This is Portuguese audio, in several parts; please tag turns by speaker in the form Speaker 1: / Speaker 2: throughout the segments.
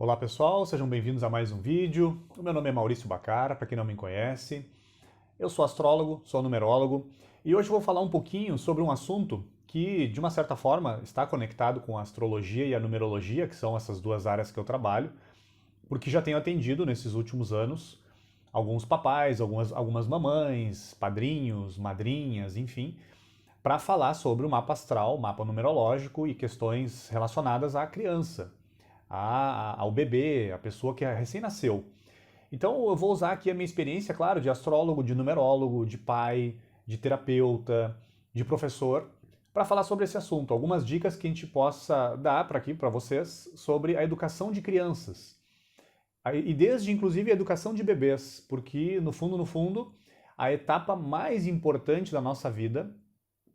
Speaker 1: Olá pessoal, sejam bem-vindos a mais um vídeo. O meu nome é Maurício Bacara, para quem não me conhece. Eu sou astrólogo, sou numerólogo e hoje vou falar um pouquinho sobre um assunto que, de uma certa forma, está conectado com a astrologia e a numerologia, que são essas duas áreas que eu trabalho, porque já tenho atendido nesses últimos anos alguns papais, algumas mamães, padrinhos, madrinhas, enfim, para falar sobre o mapa astral, mapa numerológico e questões relacionadas à criança, ao bebê, a pessoa que recém-nasceu. Então eu vou usar aqui a minha experiência, claro, de astrólogo, de numerólogo, de pai, de terapeuta, de professor, para falar sobre esse assunto. Algumas dicas que a gente possa dar para aqui para vocês sobre a educação de crianças. E desde inclusive a educação de bebês, porque no fundo, a etapa mais importante da nossa vida,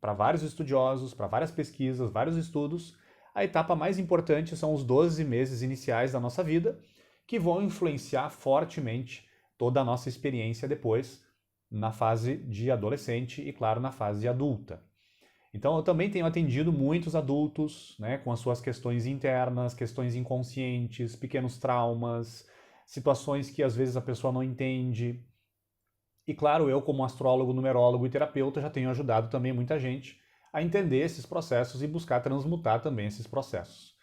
Speaker 1: para vários estudiosos, para várias pesquisas, vários estudos, a etapa mais importante são os 12 meses iniciais da nossa vida, que vão influenciar fortemente toda a nossa experiência depois, na fase de adolescente e, claro, na fase adulta. Então, eu também tenho atendido muitos adultos, né, com as suas questões internas, questões inconscientes, pequenos traumas, situações que às vezes a pessoa não entende. E, claro, eu, como astrólogo, numerólogo e terapeuta, já tenho ajudado também muita gente a entender esses processos e buscar transmutar também esses processos.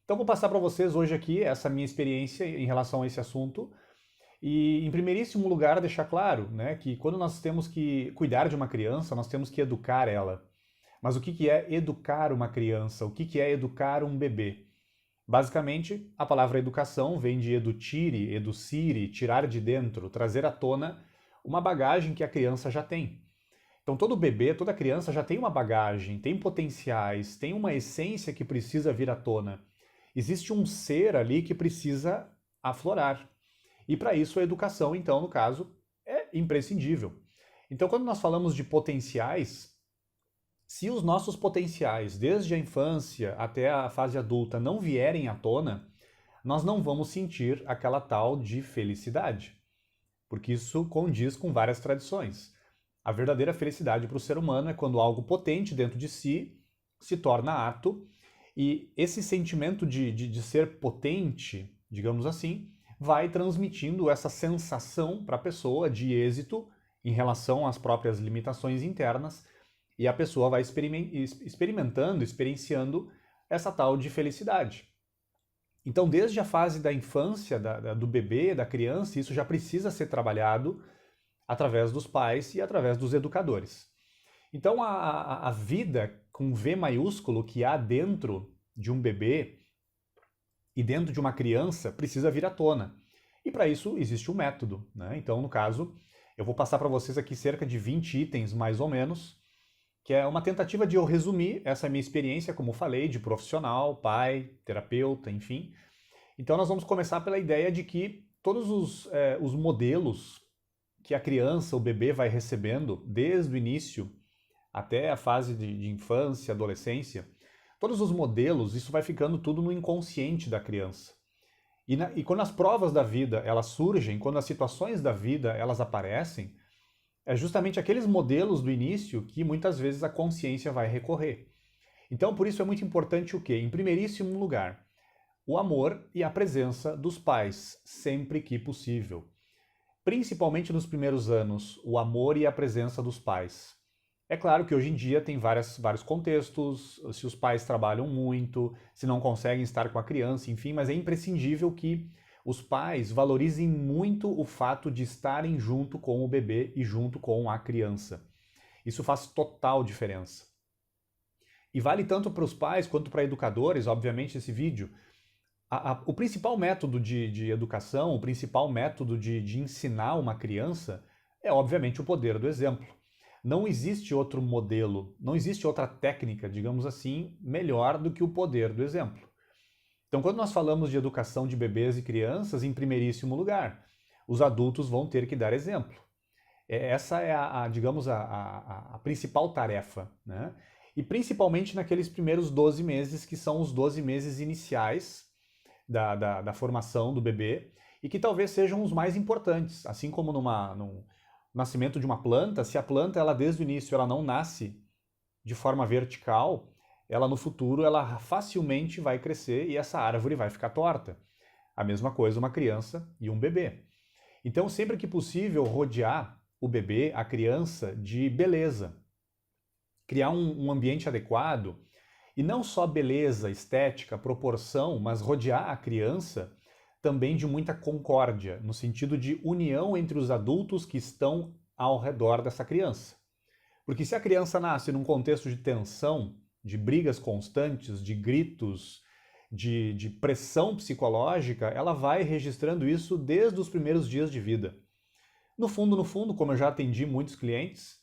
Speaker 1: Então, vou passar para vocês hoje aqui essa minha experiência em relação a esse assunto. E, em primeiríssimo lugar, deixar claro, né, que quando nós temos que cuidar de uma criança, nós temos que educar ela. Mas o que é educar uma criança? O que é educar um bebê? Basicamente, a palavra educação vem de edutire, educire, tirar de dentro, trazer à tona uma bagagem que a criança já tem. Então, todo bebê, toda criança já tem uma bagagem, tem potenciais, tem uma essência que precisa vir à tona. Existe um ser ali que precisa aflorar. E para isso a educação, então, no caso, é imprescindível. Então, quando nós falamos de potenciais, se os nossos potenciais, desde a infância até a fase adulta, não vierem à tona, nós não vamos sentir aquela tal de felicidade, porque isso condiz com várias tradições. A verdadeira felicidade para o ser humano é quando algo potente dentro de si se torna ato, e esse sentimento de ser potente, digamos assim, vai transmitindo essa sensação para a pessoa de êxito em relação às próprias limitações internas, e a pessoa vai experimentando, experienciando essa tal de felicidade. Então, desde a fase da infância, do bebê, da criança, isso já precisa ser trabalhado através dos pais e através dos educadores. Então, a vida com V maiúsculo que há dentro de um bebê e dentro de uma criança precisa vir à tona. E para isso existe um método, né? Então, no caso, eu vou passar para vocês aqui cerca de 20 itens, mais ou menos, que é uma tentativa de eu resumir essa minha experiência, como falei, de profissional, pai, terapeuta, enfim. Então nós vamos começar pela ideia de que todos os modelos que a criança, o bebê vai recebendo desde o início até a fase de infância, adolescência, todos os modelos, isso vai ficando tudo no inconsciente da criança. E quando as provas da vida elas surgem, quando as situações da vida elas aparecem, é justamente aqueles modelos do início que muitas vezes a consciência vai recorrer. Então, por isso é muito importante o quê? Em primeiríssimo lugar, o amor e a presença dos pais, sempre que possível. Principalmente nos primeiros anos, o amor e a presença dos pais. É claro que hoje em dia tem vários contextos, se os pais trabalham muito, se não conseguem estar com a criança, enfim, mas é imprescindível que os pais valorizem muito o fato de estarem junto com o bebê e junto com a criança. Isso faz total diferença. E vale tanto para os pais quanto para educadores, obviamente, esse vídeo. O principal método de educação, o principal método de ensinar uma criança é, obviamente, o poder do exemplo. Não existe outro modelo, não existe outra técnica, digamos assim, melhor do que o poder do exemplo. Então, quando nós falamos de educação de bebês e crianças, em primeiríssimo lugar, os adultos vão ter que dar exemplo. Essa é digamos, a principal tarefa, né? E principalmente naqueles primeiros 12 meses, que são os 12 meses iniciais da formação do bebê, e que talvez sejam os mais importantes. Assim como no nascimento de uma planta, se a planta, ela desde o início, ela não nasce de forma vertical, ela no futuro ela facilmente vai crescer e essa árvore vai ficar torta. A mesma coisa uma criança e um bebê. Então, sempre que possível, rodear o bebê, a criança, de beleza. Criar um ambiente adequado, e não só beleza, estética, proporção, mas rodear a criança também de muita concórdia, no sentido de união entre os adultos que estão ao redor dessa criança. Porque se a criança nasce num contexto de tensão, de brigas constantes, de gritos, de pressão psicológica, ela vai registrando isso desde os primeiros dias de vida. No fundo, como eu já atendi muitos clientes,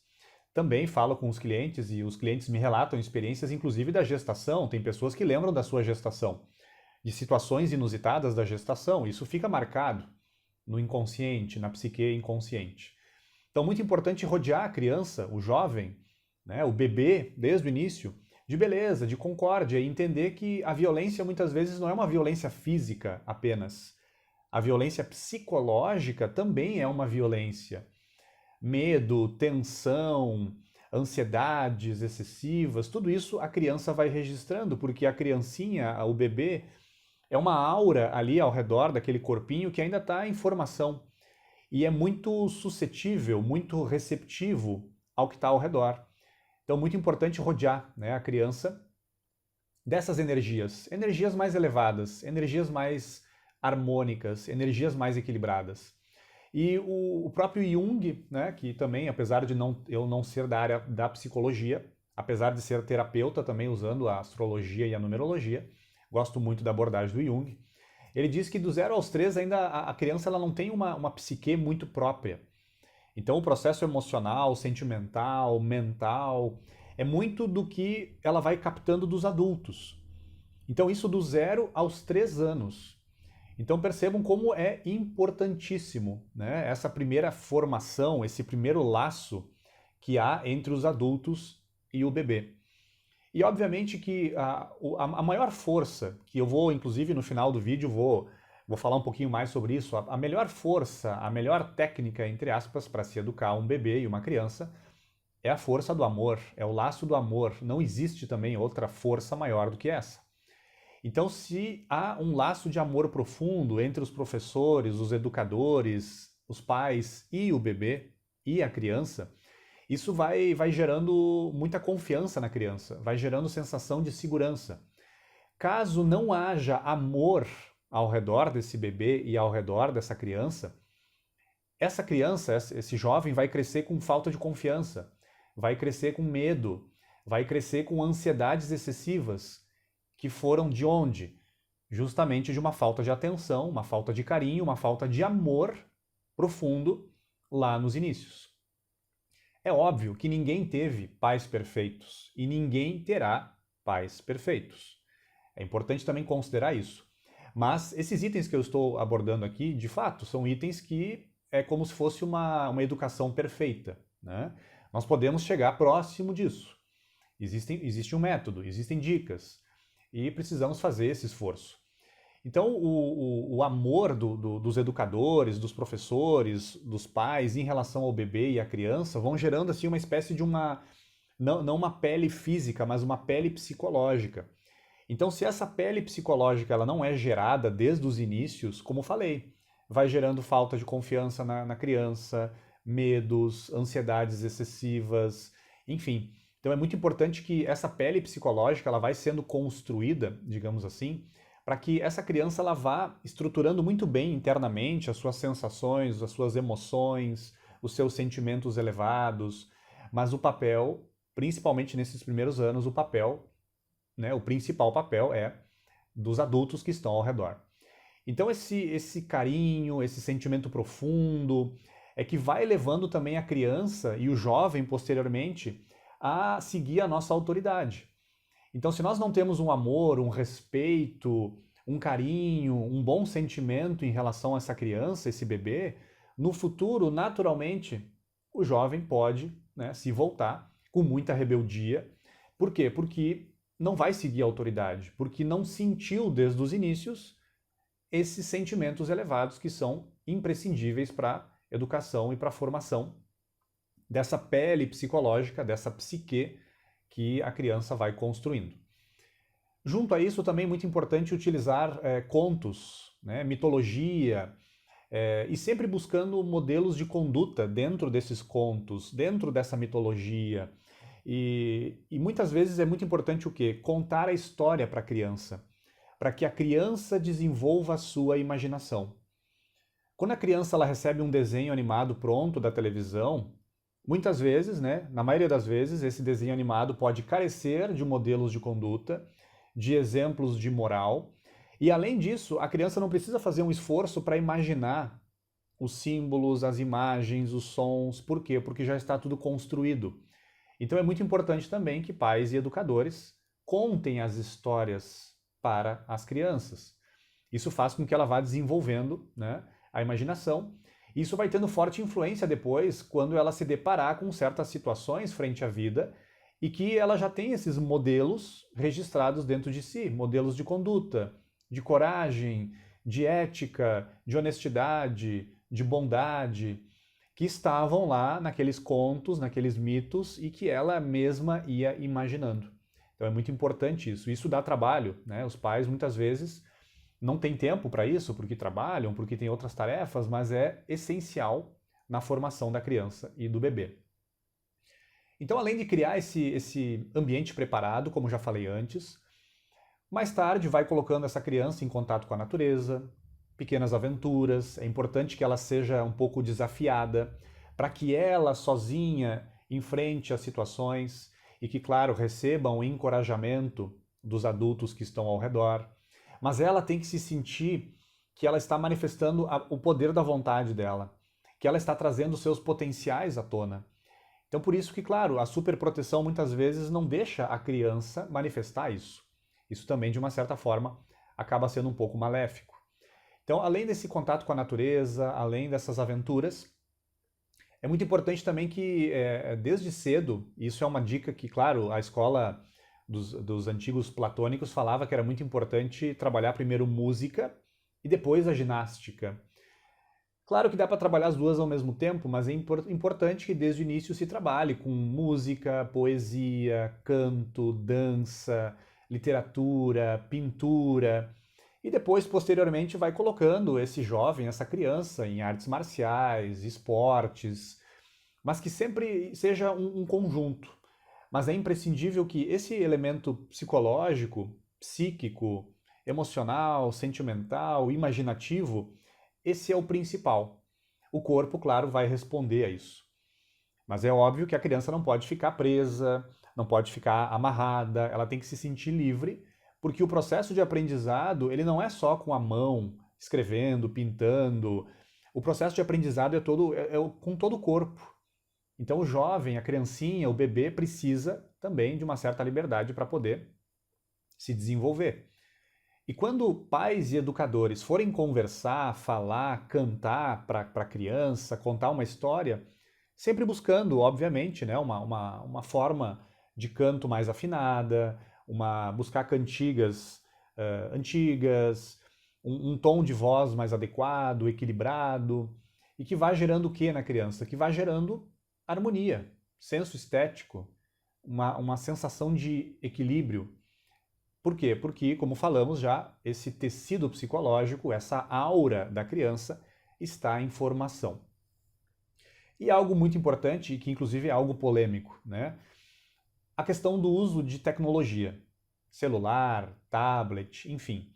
Speaker 1: também falo com os clientes e os clientes me relatam experiências, inclusive da gestação. Tem pessoas que lembram da sua gestação, de situações inusitadas da gestação. Isso fica marcado no inconsciente, na psique inconsciente. Então, muito importante rodear a criança, o jovem, né, o bebê, desde o início, de beleza, de concórdia, e entender que a violência muitas vezes não é uma violência física apenas. A violência psicológica também é uma violência. Medo, tensão, ansiedades excessivas, tudo isso a criança vai registrando, porque a criancinha, o bebê, é uma aura ali ao redor daquele corpinho que ainda está em formação e é muito suscetível, muito receptivo ao que está ao redor. Então, muito importante rodear, né, a criança dessas energias, energias mais elevadas, energias mais harmônicas, energias mais equilibradas. E o próprio Jung, né, que também, apesar de eu não ser da área da psicologia, apesar de ser terapeuta também usando a astrologia e a numerologia, gosto muito da abordagem do Jung, ele diz que do 0 aos 3 ainda a criança ela não tem uma psique muito própria. Então o processo emocional, sentimental, mental, é muito do que ela vai captando dos adultos. Então isso do 0 aos 3 anos. Então percebam como é importantíssimo, né, essa primeira formação, esse primeiro laço que há entre os adultos e o bebê. E obviamente que a maior força, que eu vou, inclusive no final do vídeo, vou falar um pouquinho mais sobre isso, a melhor força, a melhor técnica, entre aspas, para se educar um bebê e uma criança, é a força do amor, é o laço do amor. Não existe também outra força maior do que essa. Então, se há um laço de amor profundo entre os professores, os educadores, os pais e o bebê e a criança, isso vai gerando muita confiança na criança, vai gerando sensação de segurança. Caso não haja amor ao redor desse bebê e ao redor dessa criança, esse jovem vai crescer com falta de confiança, vai crescer com medo, vai crescer com ansiedades excessivas, que foram de onde? Justamente de uma falta de atenção, uma falta de carinho, uma falta de amor profundo lá nos inícios. É óbvio que ninguém teve pais perfeitos e ninguém terá pais perfeitos. É importante também considerar isso. Mas esses itens que eu estou abordando aqui, de fato, são itens que é como se fosse uma educação perfeita, né? Nós podemos chegar próximo disso. Existe um método, existem dicas e precisamos fazer esse esforço. Então, o amor dos educadores, dos professores, dos pais em relação ao bebê e à criança vão gerando assim uma espécie de não uma pele física, mas uma pele psicológica. Então, se essa pele psicológica ela não é gerada desde os inícios, como falei, vai gerando falta de confiança na criança, medos, ansiedades excessivas, enfim. Então é muito importante que essa pele psicológica ela vai sendo construída, digamos assim, para que essa criança ela vá estruturando muito bem internamente as suas sensações, as suas emoções, os seus sentimentos elevados. Mas o papel, principalmente nesses primeiros anos, o papel, né, o principal papel é dos adultos que estão ao redor. Então esse carinho, esse sentimento profundo, é que vai levando também a criança e o jovem posteriormente a seguir a nossa autoridade. Então, se nós não temos um amor, um respeito, um carinho, um bom sentimento em relação a essa criança, esse bebê, no futuro, naturalmente, o jovem pode, né, se voltar com muita rebeldia. Por quê? Porque não vai seguir a autoridade, porque não sentiu desde os inícios esses sentimentos elevados que são imprescindíveis para a educação e para a formação dessa pele psicológica, dessa psique que a criança vai construindo. Junto a isso, também é muito importante utilizar contos, né, mitologia, e sempre buscando modelos de conduta dentro desses contos, dentro dessa mitologia. E muitas vezes é muito importante o quê? Contar a história para a criança, para que a criança desenvolva a sua imaginação. Quando a criança ela recebe um desenho animado pronto da televisão, muitas vezes, né, na maioria das vezes, esse desenho animado pode carecer de modelos de conduta, de exemplos de moral, e além disso, a criança não precisa fazer um esforço para imaginar os símbolos, as imagens, os sons. Por quê? Porque já está tudo construído. Então é muito importante também que pais e educadores contem as histórias para as crianças. Isso faz com que ela vá desenvolvendo, né, a imaginação. Isso vai tendo forte influência depois quando ela se deparar com certas situações frente à vida e que ela já tem esses modelos registrados dentro de si, modelos de conduta, de coragem, de ética, de honestidade, de bondade, que estavam lá naqueles contos, naqueles mitos e que ela mesma ia imaginando. Então é muito importante isso. Isso dá trabalho, né? Os pais muitas vezes não têm tempo para isso, porque trabalham, porque têm outras tarefas, mas é essencial na formação da criança e do bebê. Então, além de criar esse ambiente preparado, como já falei antes, mais tarde vai colocando essa criança em contato com a natureza, pequenas aventuras, é importante que ela seja um pouco desafiada, para que ela sozinha enfrente as situações e que, claro, receba um encorajamento dos adultos que estão ao redor. Mas ela tem que se sentir que ela está manifestando o poder da vontade dela, que ela está trazendo seus potenciais à tona. Então, por isso que, claro, a superproteção muitas vezes não deixa a criança manifestar isso. Isso também, de uma certa forma, acaba sendo um pouco maléfico. Então, além desse contato com a natureza, além dessas aventuras, é muito importante também que, desde cedo, isso é uma dica que, claro, a escola dos antigos platônicos falava que era muito importante trabalhar primeiro música e depois a ginástica. Claro que dá para trabalhar as duas ao mesmo tempo, mas é importante que desde o início se trabalhe com música, poesia, canto, dança, literatura, pintura. E depois, posteriormente, vai colocando esse jovem, essa criança, em artes marciais, esportes, mas que sempre seja um conjunto. Mas é imprescindível que esse elemento psicológico, psíquico, emocional, sentimental, imaginativo, esse é o principal. O corpo, claro, vai responder a isso. Mas é óbvio que a criança não pode ficar presa, não pode ficar amarrada, ela tem que se sentir livre, porque o processo de aprendizado, ele não é só com a mão, escrevendo, pintando. O processo de aprendizado com todo o corpo. Então o jovem, a criancinha, o bebê precisa também de uma certa liberdade para poder se desenvolver. E quando pais e educadores forem conversar, falar, cantar para a criança, contar uma história, sempre buscando, obviamente, né, uma forma de canto mais afinada, buscar cantigas antigas, um tom de voz mais adequado, equilibrado, e que vai gerando o que na criança? Que vai gerando harmonia, senso estético, uma sensação de equilíbrio. Por quê? Porque, como falamos já, esse tecido psicológico, essa aura da criança está em formação. E algo muito importante, e que inclusive é algo polêmico, né? A questão do uso de tecnologia, celular, tablet, enfim.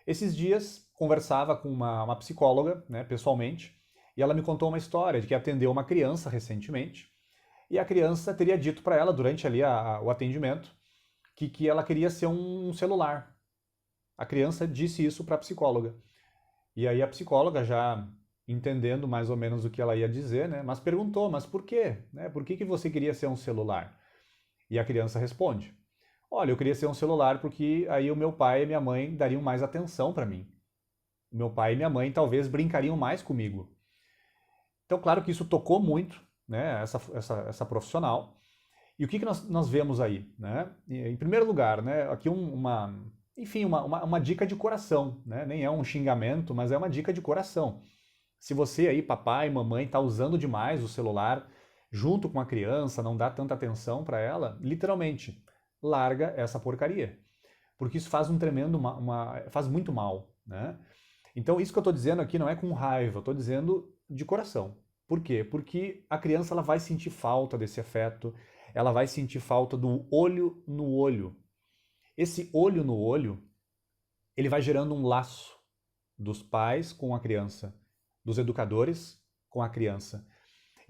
Speaker 1: Esses dias conversava com uma psicóloga, né, pessoalmente, e ela me contou uma história de que atendeu uma criança recentemente, e a criança teria dito para ela, durante ali o atendimento, que ela queria ser um celular. A criança disse isso para a psicóloga. E aí a psicóloga, já entendendo mais ou menos o que ela ia dizer, né, mas perguntou, mas por quê? Né, por que você queria ser um celular? E a criança responde, olha, eu queria ser um celular porque aí o meu pai e minha mãe dariam mais atenção para mim. O meu pai e minha mãe talvez brincariam mais comigo. Então, claro que isso tocou muito, né, essa profissional. E o que nós vemos aí? Né? Em primeiro lugar, né, aqui uma dica de coração. Né? Nem é um xingamento, mas é uma dica de coração. Se você aí, papai, mamãe, está usando demais o celular junto com a criança, não dá tanta atenção para ela, literalmente, larga essa porcaria. Porque isso faz faz muito mal. Né? Então, isso que eu estou dizendo aqui não é com raiva, eu estou dizendo de coração. Por quê? Porque a criança ela vai sentir falta desse afeto, ela vai sentir falta do olho no olho. Esse olho no olho, ele vai gerando um laço dos pais com a criança, dos educadores com a criança.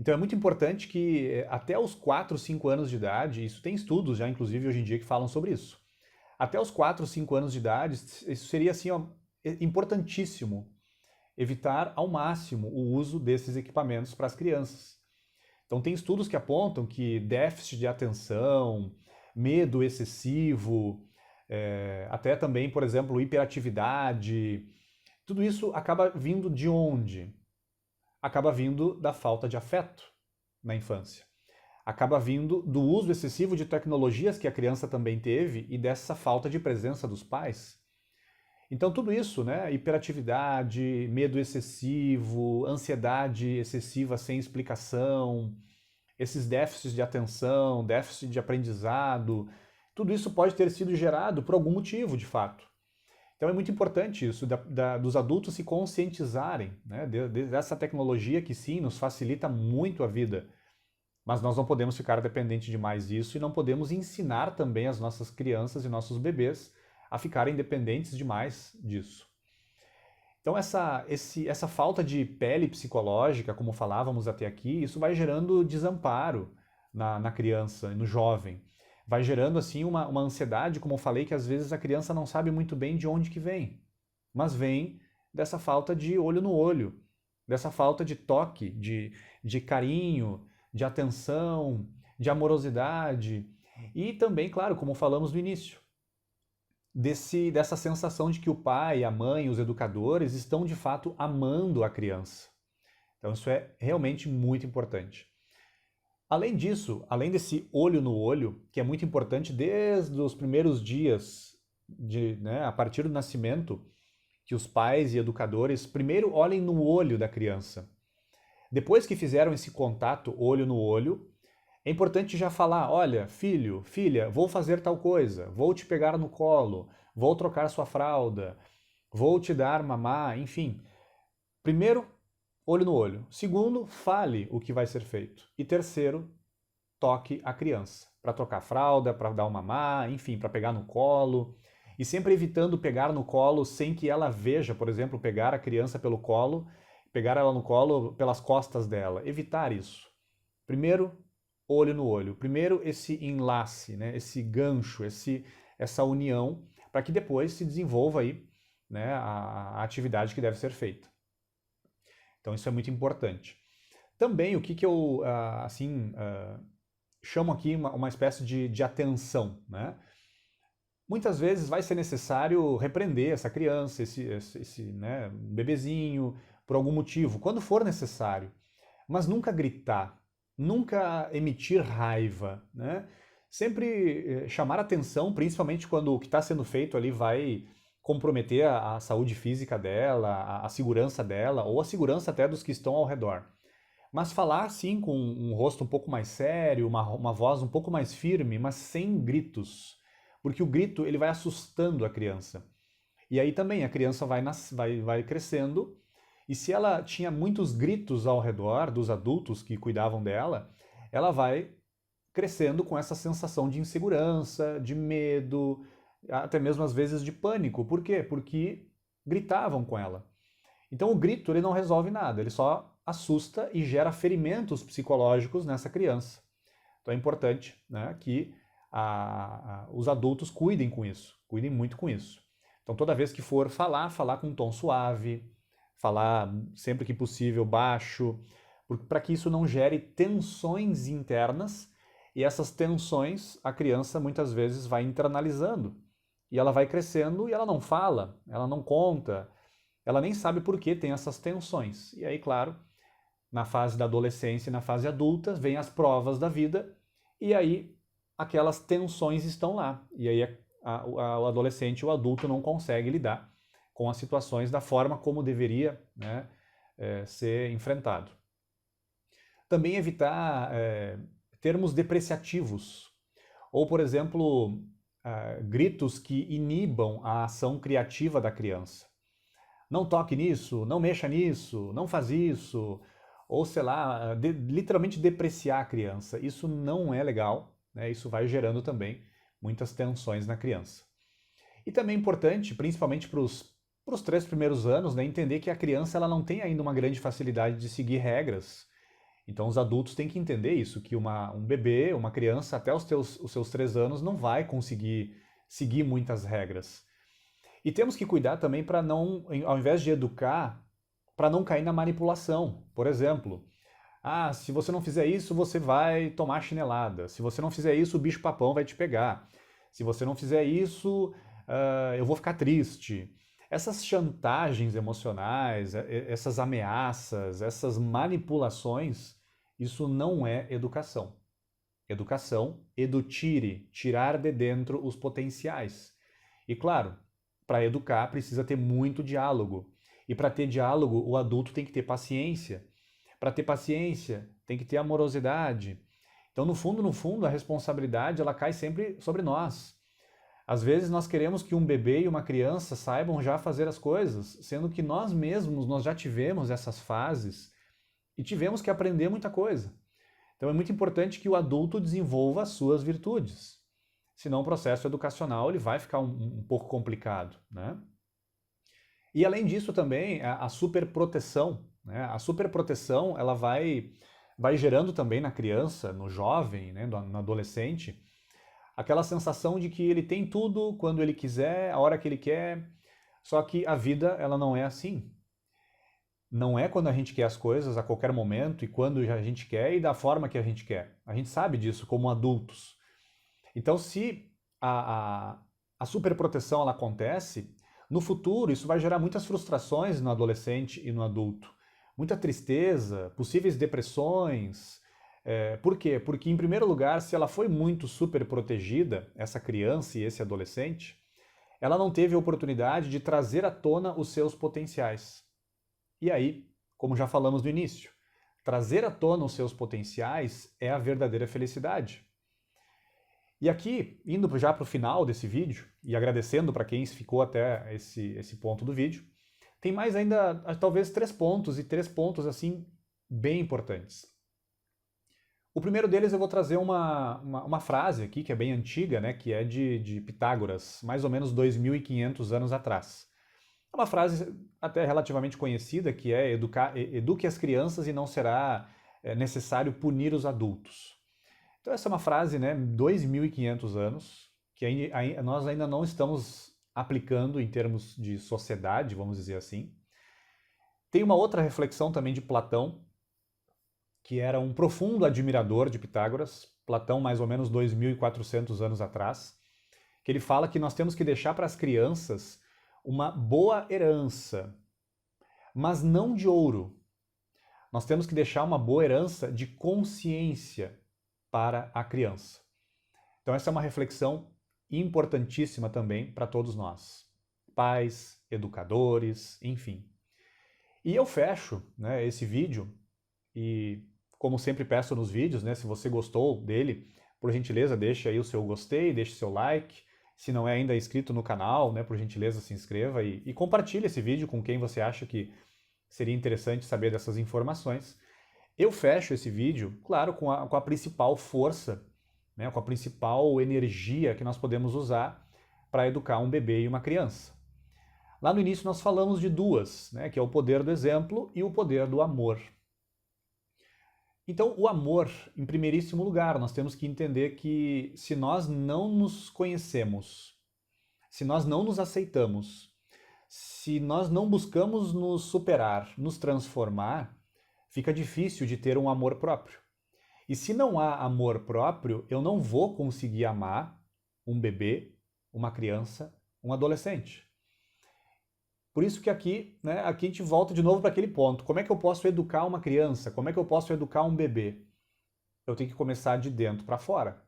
Speaker 1: Então é muito importante que até os 4, 5 anos de idade, isso tem estudos já, inclusive hoje em dia, que falam sobre isso. Até os 4, 5 anos de idade, isso seria assim, ó, importantíssimo evitar ao máximo o uso desses equipamentos para as crianças. Então tem estudos que apontam que déficit de atenção, medo excessivo, até também, por exemplo, hiperatividade, tudo isso acaba vindo de onde? Acaba vindo da falta de afeto na infância. Acaba vindo do uso excessivo de tecnologias que a criança também teve e dessa falta de presença dos pais. Então tudo isso, né, hiperatividade, medo excessivo, ansiedade excessiva sem explicação, esses déficits de atenção, déficit de aprendizado, tudo isso pode ter sido gerado por algum motivo, de fato. Então é muito importante isso, dos adultos se conscientizarem, né, dessa tecnologia que sim, nos facilita muito a vida, mas nós não podemos ficar dependentes demais disso e não podemos ensinar também as nossas crianças e nossos bebês a ficarem dependentes demais disso. Então essa falta de pele psicológica, como falávamos até aqui, isso vai gerando desamparo na criança, no jovem. Vai gerando assim uma ansiedade, como eu falei, que às vezes a criança não sabe muito bem de onde que vem. Mas vem dessa falta de olho no olho, dessa falta de toque, de carinho, de atenção, de amorosidade. E também, claro, como falamos no início, dessa sensação de que o pai, a mãe, os educadores estão de fato amando a criança. Então isso é realmente muito importante. Além disso, além desse olho no olho, que é muito importante desde os primeiros dias, a partir do nascimento, que os pais e educadores primeiro olhem no olho da criança. Depois que fizeram esse contato olho no olho, é importante já falar, olha, filho, filha, vou fazer tal coisa, vou te pegar no colo, vou trocar sua fralda, vou te dar mamá, enfim. Primeiro, olho no olho. Segundo, fale o que vai ser feito. E terceiro, toque a criança, para trocar fralda, para dar uma mamá, enfim, para pegar no colo. E sempre evitando pegar no colo sem que ela veja, por exemplo, pegar a criança pelo colo, pegar ela no colo pelas costas dela. Evitar isso. Primeiro, olho no olho. Primeiro, esse enlace, né, esse gancho, essa união, para que depois se desenvolva aí, né, a atividade que deve ser feita. Então isso é muito importante. Também o que eu chamo aqui uma espécie de atenção, né? Muitas vezes vai ser necessário repreender essa criança, esse né, bebezinho, por algum motivo, quando for necessário. Mas nunca gritar, nunca emitir raiva, né? Sempre chamar atenção, principalmente quando o que está sendo feito ali vai comprometer a saúde física dela, a segurança dela, ou a segurança até dos que estão ao redor. Mas falar assim com um rosto um pouco mais sério, uma voz um pouco mais firme, mas sem gritos. Porque o grito ele vai assustando a criança. E aí também a criança vai crescendo, e se ela tinha muitos gritos ao redor dos adultos que cuidavam dela, ela vai crescendo com essa sensação de insegurança, de medo, até mesmo às vezes de pânico. Por quê? Porque gritavam com ela. Então o grito ele não resolve nada, ele só assusta e gera ferimentos psicológicos nessa criança. Então é importante, né, que os adultos cuidem com isso, cuidem muito com isso. Então toda vez que for falar com um tom suave, falar sempre que possível baixo, para que isso não gere tensões internas, e essas tensões a criança muitas vezes vai internalizando. E ela vai crescendo e ela não fala, ela não conta, ela nem sabe por que tem essas tensões. E aí, claro, na fase da adolescência e na fase adulta, vem as provas da vida, e aí aquelas tensões estão lá. E aí o adolescente, o adulto não consegue lidar com as situações da forma como deveria, né, ser enfrentado. Também evitar termos depreciativos, ou, por exemplo, gritos que inibam a ação criativa da criança. não toque nisso, não mexa nisso, não faz isso, ou sei lá, literalmente depreciar a criança. Isso não é legal, né? Isso vai gerando também muitas tensões na criança. E também é importante, principalmente para os 3 primeiros anos, né, entender que a criança ela não tem ainda uma grande facilidade de seguir regras. Então os adultos têm que entender isso, que um bebê, uma criança, até os seus 3 anos, não vai conseguir seguir muitas regras. E temos que cuidar também para não, ao invés de educar, para não cair na manipulação. Por exemplo, se você não fizer isso, você vai tomar chinelada. Se você não fizer isso, o bicho-papão vai te pegar. Se você não fizer isso, eu vou ficar triste. Essas chantagens emocionais, essas ameaças, essas manipulações, isso não é educação. Educação, edutire, tirar de dentro os potenciais. E claro, para educar precisa ter muito diálogo. E para ter diálogo, o adulto tem que ter paciência. Para ter paciência, tem que ter amorosidade. Então, no fundo, a responsabilidade ela cai sempre sobre nós. Às vezes nós queremos que um bebê e uma criança saibam já fazer as coisas, sendo que nós mesmos nós já tivemos essas fases e tivemos que aprender muita coisa. Então é muito importante que o adulto desenvolva as suas virtudes. Senão o processo educacional ele vai ficar um pouco complicado, né? E além disso também a superproteção, né? A superproteção ela vai gerando também na criança, no jovem, né? No adolescente, aquela sensação de que ele tem tudo quando ele quiser, a hora que ele quer. Só que a vida ela não é assim. Não é quando a gente quer as coisas a qualquer momento e quando a gente quer e da forma que a gente quer. A gente sabe disso como adultos. Então, se a superproteção ela acontece, no futuro isso vai gerar muitas frustrações no adolescente e no adulto. Muita tristeza, possíveis depressões. Por quê? Porque, em primeiro lugar, se ela foi muito superprotegida, essa criança e esse adolescente, ela não teve a oportunidade de trazer à tona os seus potenciais. E aí, como já falamos no início, trazer à tona os seus potenciais é a verdadeira felicidade. E aqui, indo já para o final desse vídeo, e agradecendo para quem ficou até esse ponto do vídeo, tem mais ainda, talvez, 3 pontos, e 3 pontos, assim, bem importantes. O primeiro deles eu vou trazer uma frase aqui, que é bem antiga, né, que é de Pitágoras, mais ou menos 2.500 anos atrás. É uma frase até relativamente conhecida, que é eduque as crianças e não será necessário punir os adultos. Então essa é uma frase, né, 2.500 anos, que nós ainda não estamos aplicando em termos de sociedade, vamos dizer assim. Tem uma outra reflexão também de Platão, que era um profundo admirador de Pitágoras, Platão mais ou menos 2.400 anos atrás, que ele fala que nós temos que deixar para as crianças uma boa herança, mas não de ouro. Nós temos que deixar uma boa herança de consciência para a criança. Então essa é uma reflexão importantíssima também para todos nós, pais, educadores, enfim. E eu fecho, né, esse vídeo e, como sempre peço nos vídeos, né, se você gostou dele, por gentileza, deixe aí o seu gostei, deixe seu like. Se não é ainda inscrito no canal, né, por gentileza, se inscreva e compartilhe esse vídeo com quem você acha que seria interessante saber dessas informações. Eu fecho esse vídeo, claro, com a principal força, né, com a principal energia que nós podemos usar para educar um bebê e uma criança. Lá no início nós falamos de duas, né, que é o poder do exemplo e o poder do amor. Então, o amor, em primeiríssimo lugar, nós temos que entender que se nós não nos conhecemos, se nós não nos aceitamos, se nós não buscamos nos superar, nos transformar, fica difícil de ter um amor próprio. E se não há amor próprio, eu não vou conseguir amar um bebê, uma criança, um adolescente. Por isso que aqui a gente volta de novo para aquele ponto. Como é que eu posso educar uma criança? Como é que eu posso educar um bebê? Eu tenho que começar de dentro para fora.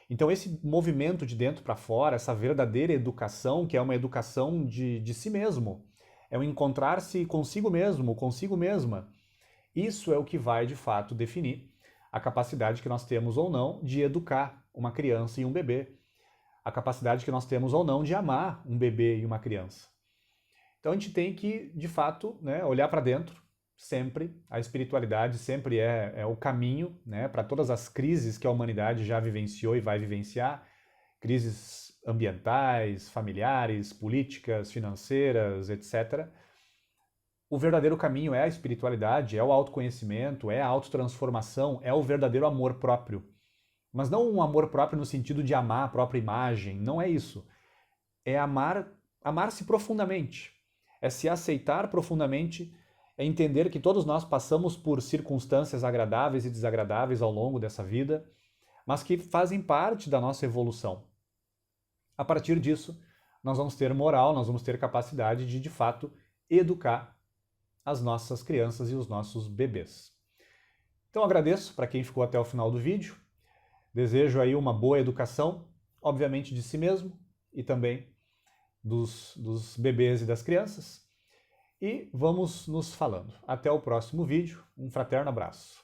Speaker 1: Então esse movimento de dentro para fora, essa verdadeira educação, que é uma educação de si mesmo, é um encontrar-se consigo mesmo, consigo mesma. Isso é o que vai, de fato, definir a capacidade que nós temos ou não de educar uma criança e um bebê. A capacidade que nós temos ou não de amar um bebê e uma criança. Então a gente tem que, de fato, né, olhar para dentro sempre. A espiritualidade sempre é o caminho, né, para todas as crises que a humanidade já vivenciou e vai vivenciar, crises ambientais, familiares, políticas, financeiras, etc. O verdadeiro caminho é a espiritualidade, é o autoconhecimento, é a autotransformação, é o verdadeiro amor próprio. Mas não um amor próprio no sentido de amar a própria imagem, não é isso. É amar-se profundamente, é se aceitar profundamente, é entender que todos nós passamos por circunstâncias agradáveis e desagradáveis ao longo dessa vida, mas que fazem parte da nossa evolução. A partir disso, nós vamos ter moral, nós vamos ter capacidade de fato, educar as nossas crianças e os nossos bebês. Então agradeço para quem ficou até o final do vídeo, desejo aí uma boa educação, obviamente de si mesmo e também dos bebês e das crianças, e vamos nos falando. Até o próximo vídeo, um fraterno abraço.